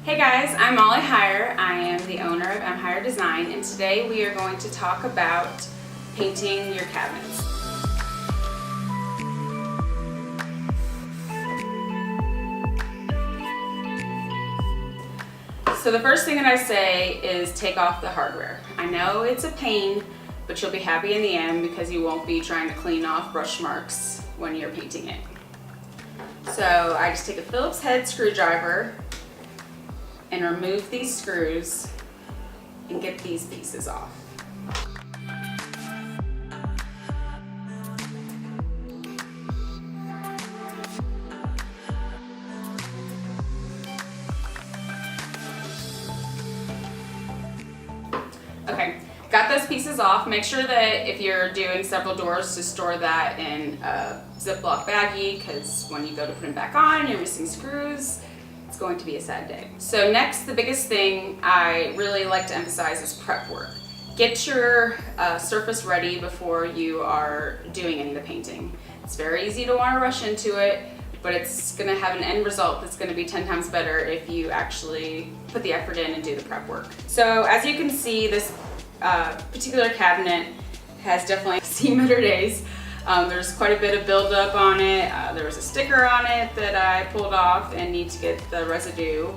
Hey guys, I'm Molly Heyer. I am the owner of M. Heyer Design, and today we are going to talk about painting your cabinets. So the first thing that I say is take off the hardware. I know it's a pain, but you'll be happy in the end because you won't be trying to clean off brush marks when you're painting it. So I just take a Phillips head screwdriver and remove these screws and get these pieces off. Okay, got those pieces off. Make sure that if you're doing several doors to store that in a Ziploc baggie, because when you go to put them back on and you're missing screws, it's going to be a sad day. So next, the biggest thing I really like to emphasize is prep work. Get your surface ready before you are doing any of the painting. It's very easy to want to rush into it, but it's going to have an end result that's going to be 10 times better if you actually put the effort in and do the prep work. So as you can see, this particular cabinet has definitely seen better days. There's quite a bit of buildup on it. There was a sticker on it that I pulled off and need to get the residue.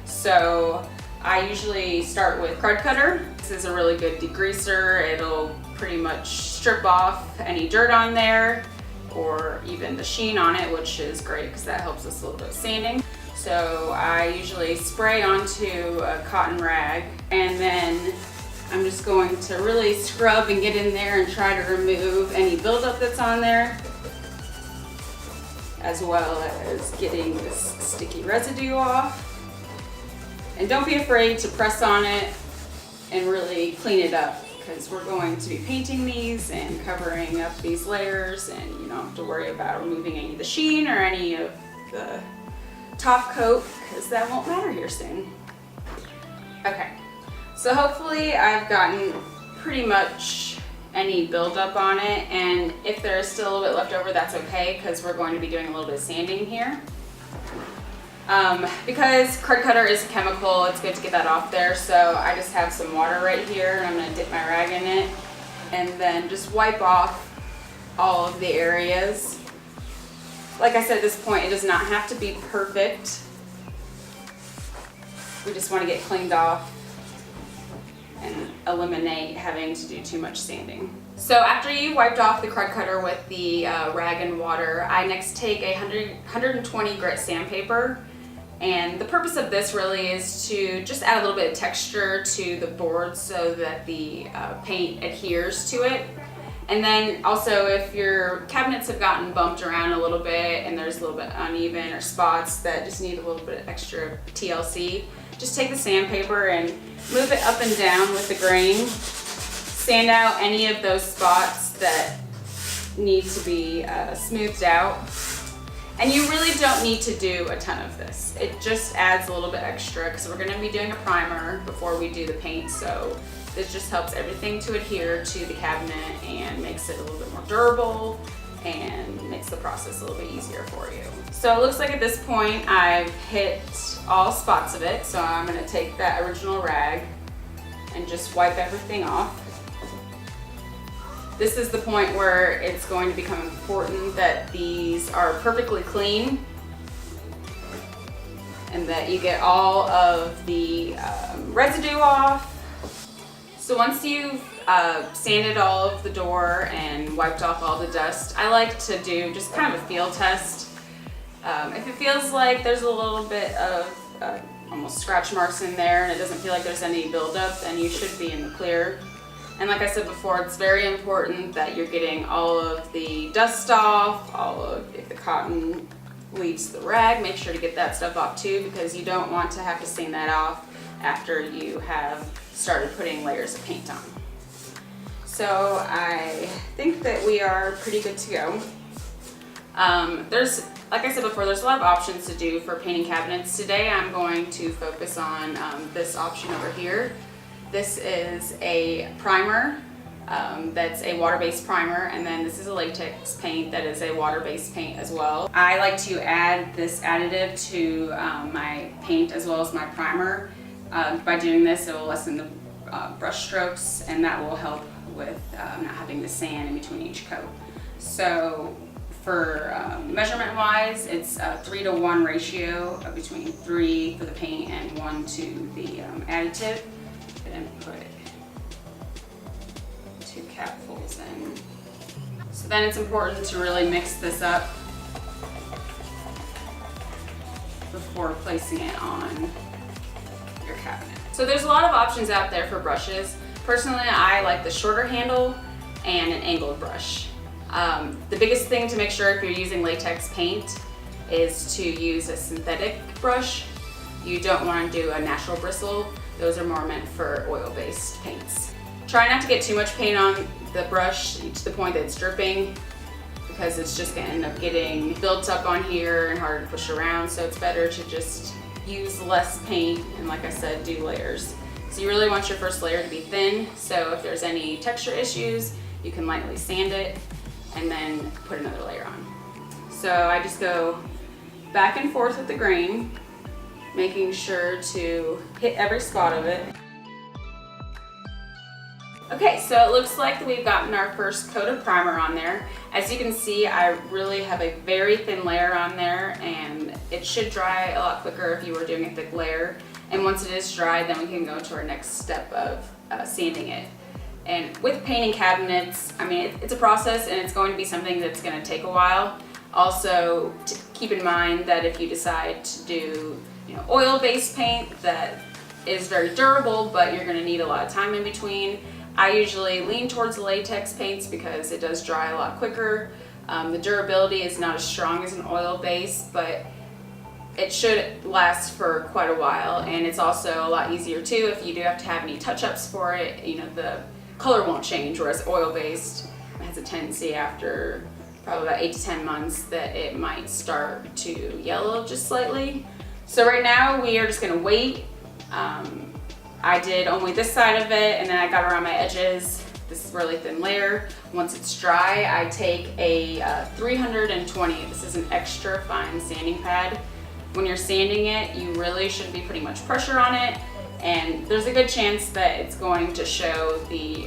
So I usually start with Krud Kutter. This is a really good degreaser. It'll pretty much strip off any dirt on there or even the sheen on it, which is great because that helps us a little bit with sanding. So I usually spray onto a cotton rag, and then I'm just going to really scrub and get in there and try to remove any buildup that's on there, as well as getting this sticky residue off. And don't be afraid to press on it and really clean it up, because we're going to be painting these and covering up these layers, and you don't have to worry about removing any of the sheen or any of the top coat, because that won't matter here soon. Okay. So hopefully I've gotten pretty much any buildup on it, and if there is still a little bit left over, that's okay, because we're going to be doing a little bit of sanding here. Because Krud Kutter is a chemical, it's good to get that off there, so I just have some water right here, and I'm going to dip my rag in it, and then just wipe off all of the areas. Like I said, at this point, it does not have to be perfect. We just want to get cleaned off and eliminate having to do too much sanding. So after you wiped off the Krud Kutter with the rag and water, I next take a 120 grit sandpaper, and the purpose of this really is to just add a little bit of texture to the board so that the paint adheres to it. And then also, if your cabinets have gotten bumped around a little bit and there's a little bit uneven or spots that just need a little bit of extra TLC, just take the sandpaper and move it up and down with the grain. Sand out any of those spots that need to be smoothed out. And you really don't need to do a ton of this. It just adds a little bit extra because we're going to be doing a primer before we do the paint. So this just helps everything to adhere to the cabinet and makes it a little bit more durable and makes the process a little bit easier for you. So it looks like at this point I've hit all spots of it, so I'm going to take that original rag and just wipe everything off. This is the point where it's going to become important that these are perfectly clean and that you get all of the residue off. So once you've sanded all of the door and wiped off all the dust, I like to do just kind of a feel test. If it feels like there's a little bit of almost scratch marks in there and it doesn't feel like there's any buildup, then you should be in the clear. And like I said before, it's very important that you're getting all of the dust off, if the cotton leaves the rag, make sure to get that stuff off too, because you don't want to have to sand that off after you have started putting layers of paint on. So I think that we are pretty good to go. Like I said before, there's a lot of options to do for painting cabinets. Today I'm going to focus on this option over here. This is a primer that's a water-based primer, and then this is a latex paint that is a water-based paint as well. I like to add this additive to my paint as well as my primer. By doing this, it will lessen the brush strokes, and that will help with not having the sand in between each coat. So for measurement wise, it's a 3-to-1 ratio between 3 for the paint and 1 to the additive. And put 2 capfuls in. So then it's important to really mix this up before placing it on your cabinet. So there's a lot of options out there for brushes. Personally, I like the shorter handle and an angled brush. The biggest thing to make sure if you're using latex paint is to use a synthetic brush. You don't want to do a natural bristle. Those are more meant for oil-based paints. Try not to get too much paint on the brush to the point that it's dripping, because it's just going to end up getting built up on here and harder to push around. So it's better to just use less paint and, like I said, do layers. So you really want your first layer to be thin, so if there's any texture issues, you can lightly sand it and then put another layer on. So I just go back and forth with the grain, making sure to hit every spot of it. Okay, so it looks like we've gotten our first coat of primer on there. As you can see, I really have a very thin layer on there, and it should dry a lot quicker if you were doing a thick layer. And once it is dry, then we can go to our next step of sanding it. And with painting cabinets, I mean, it's a process, and it's going to be something that's going to take a while. Also, keep in mind that if you decide to do oil-based paint that is very durable, but you're going to need a lot of time in between, I usually lean towards the latex paints because it does dry a lot quicker. The durability is not as strong as an oil base, but it should last for quite a while, and it's also a lot easier too if you do have to have any touch-ups for it. The color won't change, whereas oil-based has a tendency after probably about 8 to 10 months that it might start to yellow just slightly. So right now we are just going to wait. I did only this side of it, and then I got around my edges. This is a really thin layer. Once it's dry, I take a 320. This is an extra fine sanding pad. When you're sanding it, you really should be putting much pressure on it, and there's a good chance that it's going to show the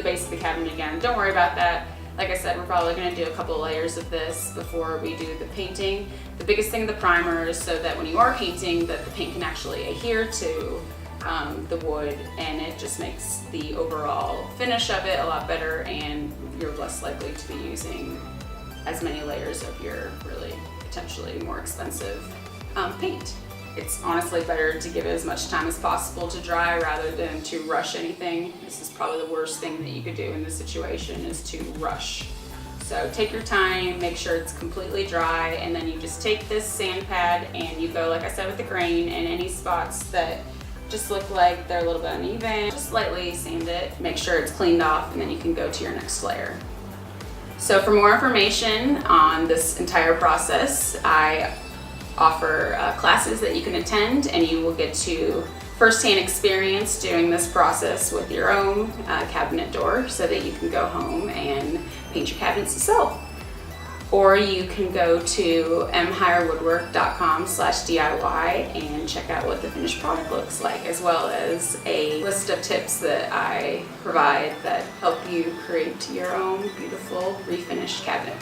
base of the cabinet again. Don't worry about that. Like I said, we're probably going to do a couple layers of this before we do the painting. The biggest thing of the primer is so that when you are painting, that the paint can actually adhere to the wood, and it just makes the overall finish of it a lot better, and you're less likely to be using as many layers of your really potentially more expensive paint. It's honestly better to give it as much time as possible to dry rather than to rush anything. This is probably the worst thing that you could do in this situation, is to rush. So take your time, make sure it's completely dry, and then you just take this sand pad and you go, like I said, with the grain, and any spots that just look like they're a little bit uneven, just lightly sand it, make sure it's cleaned off, and then you can go to your next layer. So for more information on this entire process, I offer classes that you can attend, and you will get to firsthand experience doing this process with your own cabinet door, so that you can go home and paint your cabinets yourself. Or you can go to mhirewoodwork.com/DIY and check out what the finished product looks like, as well as a list of tips that I provide that help you create your own beautiful refinished cabinet.